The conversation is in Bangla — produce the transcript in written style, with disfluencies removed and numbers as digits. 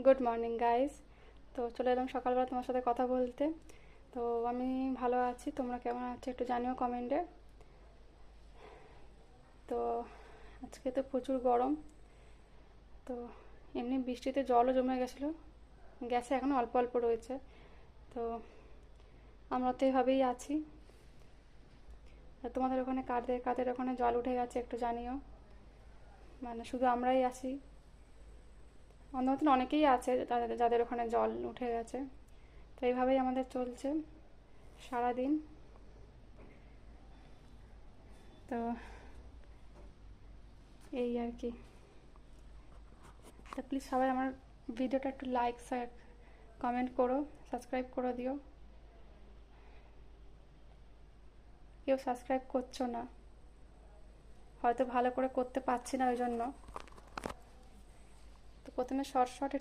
Good morning guys. তো চলে এলাম সকালবেলা তোমার সাথে কথা বলতে। তো আমি ভালো আছি, তোমরা কেমন আছো একটু জানিও কমেন্টে। তো আজকে তো প্রচুর গরম। তো এমনি বৃষ্টিতে জলও জমে গেছিলো, গ্যাসে এখনও অল্প অল্প রয়েছে। তো আমরা তো এভাবেই আছি। তোমাদের ওখানে কাদের কাদের ওখানে জল উঠে গেছে একটু জানিও, মানে শুধু আমরাই আছি? আমাদের মতন অনেকেই আছে যাদের যাদের ওখানে জল উঠে গেছে। তো এইভাবেই আমাদের চলছে সারাদিন। তো এই আর কি। তো প্লিজ সবাই আমার ভিডিওটা একটু লাইক শেয়ার কমেন্ট করো, সাবস্ক্রাইব করে দিও। কেউ সাবস্ক্রাইব করছো না, হয়তো ভালো করে করতে পারছি না ওই জন্য। তো প্রথমে শর্ট শর্ট